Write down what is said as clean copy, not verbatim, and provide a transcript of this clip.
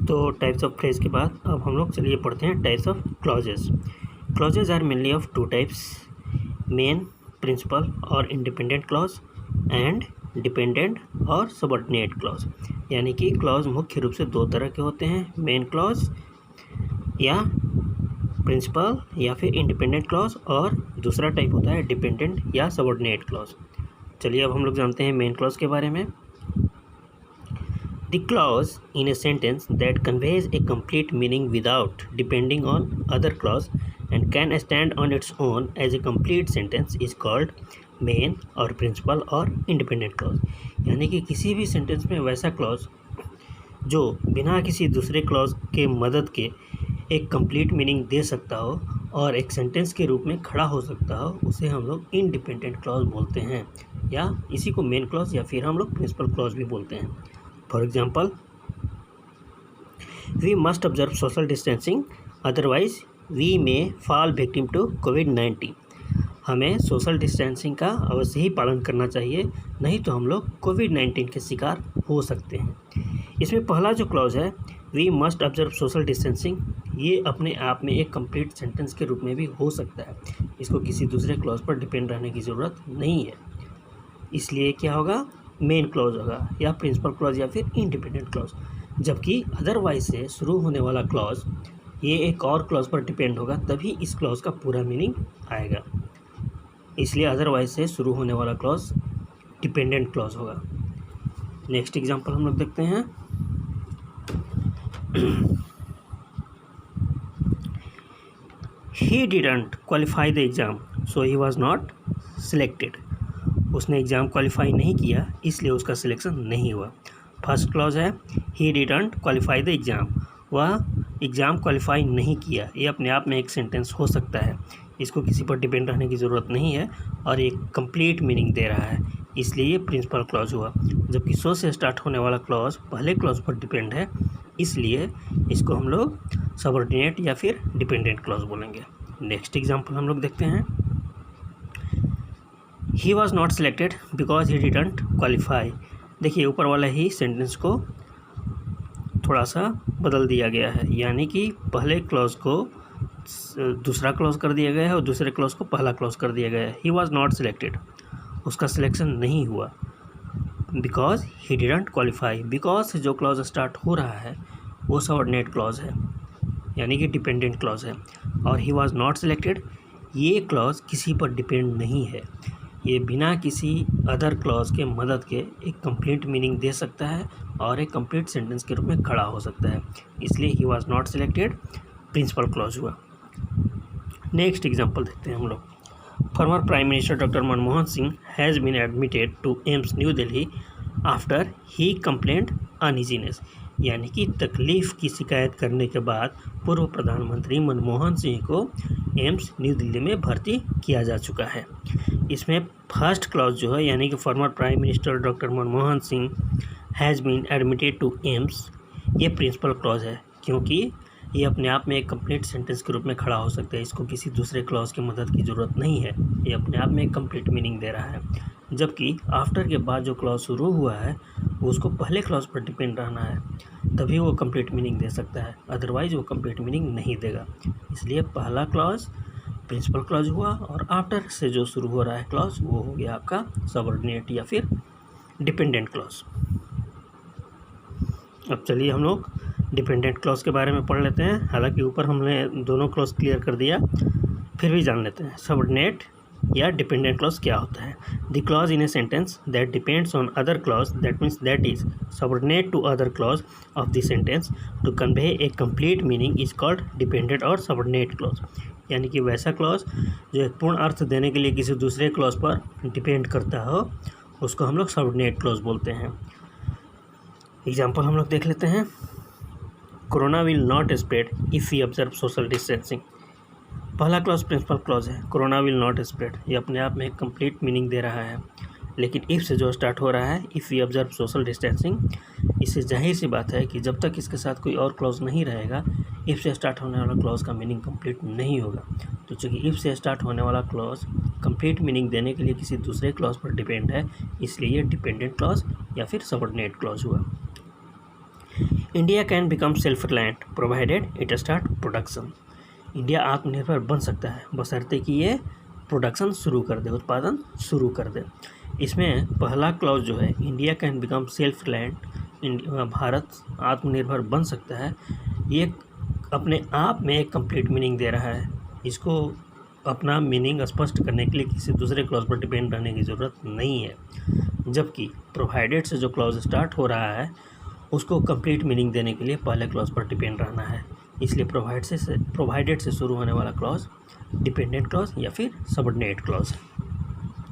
तो types of phrase के बाद अब हम लोग चलिए पढ़ते हैं types of clauses. Clauses are mainly of two types, main, principal और इंडिपेंडेंट क्लॉज एंड डिपेंडेंट और सबऑर्डिनेट क्लॉज। यानी कि क्लॉज मुख्य रूप से दो तरह के होते हैं, मेन क्लॉज या प्रिंसिपल या फिर इंडिपेंडेंट क्लॉज, और दूसरा टाइप होता है डिपेंडेंट या सबऑर्डिनेट क्लॉज। चलिए अब हम लोग जानते हैं मेन क्लॉज के बारे में। The clause in a sentence that conveys a complete meaning without depending on other clause and can stand on its own as a complete sentence is called main और principal और independent clause। यानी कि किसी भी sentence में वैसा clause जो बिना किसी दूसरे क्लॉज के मदद के एक कंप्लीट मीनिंग दे सकता हो और एक सेंटेंस के रूप में खड़ा हो सकता हो, उसे हम लोग इंडिपेंडेंट क्लॉज बोलते हैं, या इसी को मेन क्लॉज या फिर हम लोग प्रिंसिपल क्लॉज भी बोलते हैं। For example, we must observe social distancing, otherwise we may fall victim to COVID-19। हमें सोशल डिस्टेंसिंग का अवश्य ही पालन करना चाहिए, नहीं तो हम लोग कोविड-19 के शिकार हो सकते हैं। इसमें पहला जो क्लॉज है we must observe social distancing, ये अपने आप में एक कंप्लीट सेंटेंस के रूप में भी हो सकता है, इसको किसी दूसरे क्लॉज पर डिपेंड रहने की ज़रूरत नहीं है। इसलिए क्या होगा, मेन क्लॉज होगा या प्रिंसिपल क्लॉज या फिर इंडिपेंडेंट क्लॉज। जबकि अदरवाइज से शुरू होने वाला क्लॉज ये एक और क्लॉज पर डिपेंड होगा, तभी इस क्लॉज का पूरा मीनिंग आएगा। इसलिए अदरवाइज से शुरू होने वाला क्लॉज डिपेंडेंट क्लॉज होगा। नेक्स्ट एग्जांपल हम लोग देखते हैं। He didn't qualify the exam so he was not selected. उसने एग्ज़ाम क्वालिफाई नहीं किया इसलिए उसका सिलेक्शन नहीं हुआ। फर्स्ट क्लॉज है he didn't qualify the exam, वह एग्ज़ाम क्वालिफाई नहीं किया, ये अपने आप में एक सेंटेंस हो सकता है, इसको किसी पर डिपेंड रहने की ज़रूरत नहीं है और एक कंप्लीट मीनिंग दे रहा है, इसलिए ये प्रिंसिपल क्लॉज हुआ। जबकि सो से स्टार्ट होने वाला क्लॉज पहले क्लॉज पर डिपेंड है, इसलिए इसको हम लोग सबऑर्डिनेट या फिर डिपेंडेंट क्लॉज बोलेंगे। नेक्स्ट एग्जाम्पल हम लोग देखते हैं। He was not selected because he didn't qualify. देखिए ऊपर वाला ही सेंटेंस को थोड़ा सा बदल दिया गया है, यानी कि पहले क्लॉज को दूसरा क्लॉज कर दिया गया है और दूसरे क्लॉज को पहला क्लॉज कर दिया गया है। ही वॉज नॉट सिलेक्टेड, उसका सिलेक्शन नहीं हुआ, because he didn't qualify. Because से जो क्लॉज स्टार्ट हो रहा है वो सबऑर्डिनेट क्लॉज है, यानी कि डिपेंडेंट क्लॉज है, और ही वॉज नॉट सिलेक्टेड ये क्लॉज किसी पर डिपेंड नहीं है, ये बिना किसी अदर क्लॉज के मदद के एक कंप्लीट मीनिंग दे सकता है और एक कंप्लीट सेंटेंस के रूप में खड़ा हो सकता है, इसलिए he was not selected principal clause हुआ। नेक्स्ट एग्जांपल देखते हैं हम लोग। Former prime minister doctor Manmohan Singh has been admitted to AIIMS New Delhi after he complaint uneasiness. यानी कि तकलीफ़ की शिकायत करने के बाद पूर्व प्रधानमंत्री मनमोहन सिंह को एम्स न्यू दिल्ली में भर्ती किया जा चुका है। इसमें फर्स्ट क्लॉज जो है यानी कि former prime minister doctor Manmohan Singh has been admitted to AIIMS, ये प्रिंसिपल क्लॉज है, क्योंकि ये अपने आप में एक कंप्लीट सेंटेंस के रूप में खड़ा हो सकता है, इसको किसी दूसरे क्लॉज की मदद की ज़रूरत नहीं है, ये अपने आप में एक कंप्लीट मीनिंग दे रहा है। जबकि आफ्टर के बाद जो क्लॉज शुरू हुआ है वो उसको पहले क्लॉज पर डिपेंड रहना है, तभी वो कंप्लीट मीनिंग दे सकता है, अदरवाइज वो कंप्लीट मीनिंग नहीं देगा। इसलिए पहला क्लॉज प्रिंसिपल क्लॉज हुआ और आफ्टर से जो शुरू हो रहा है क्लॉज वो हो गया आपका सबऑर्डिनेट या फिर डिपेंडेंट क्लॉज। अब चलिए हम लोग डिपेंडेंट क्लॉज के बारे में पढ़ लेते हैं। हालांकि ऊपर हमने दोनों क्लॉज क्लियर कर दिया, फिर भी जान लेते हैं सबऑर्डिनेट या डिपेंडेंट क्लॉज क्या होता है। The clause in a sentence that depends on other clause that means that is subordinate to other clause of the sentence to convey a complete meaning is called dependent और subordinate clause. यानी कि वैसा clause जो एक पूर्ण अर्थ देने के लिए किसी दूसरे क्लॉज पर डिपेंड करता हो उसको हम लोग सबऑर्डिनेट क्लॉज बोलते हैं। एग्जाम्पल हम लोग देख लेते हैं। Corona will not spread if we observe social distancing. पहला क्लॉज प्रिंसिपल क्लॉज है, कोरोना विल नॉट स्प्रेड, ये अपने आप में एक कंप्लीट मीनिंग दे रहा है। लेकिन इफ़ से जो स्टार्ट हो रहा है if we observe social distancing, इससे जाहिर सी बात है कि जब तक इसके साथ कोई और क्लॉज नहीं रहेगा इफ़ से स्टार्ट होने वाला क्लॉज का मीनिंग कंप्लीट नहीं होगा। तो चूँकि इफ़ से स्टार्ट होने वाला क्लॉज कंप्लीट मीनिंग देने के लिए किसी दूसरे क्लॉज पर डिपेंड है, इसलिए ये डिपेंडेंट क्लॉज या फिर सबऑर्डिनेट क्लॉज हुआ। India can become self reliant provided it start production. India आत्मनिर्भर बन सकता है बशर्ते कि ये प्रोडक्शन शुरू कर दे, उत्पादन शुरू कर दे। इसमें पहला क्लॉज जो है India can become self reliant, Bharat आत्मनिर्भर बन सकता है, ये अपने आप में एक कंप्लीट मीनिंग दे रहा है। इसको अपना मीनिंग स्पष्ट करने के लिए किसी दूसरे क्लॉज पर डिपेंड रहने की ज़रूरत नहीं है। जबकि प्रोवाइडेड से जो क्लॉज स्टार्ट हो रहा है उसको कंप्लीट मीनिंग देने के लिए पहले क्लॉज पर डिपेंड रहना है। इसलिए प्रोवाइडेड से शुरू होने वाला क्लॉज डिपेंडेंट क्लॉज या फिर सबऑर्डिनेट क्लॉज है।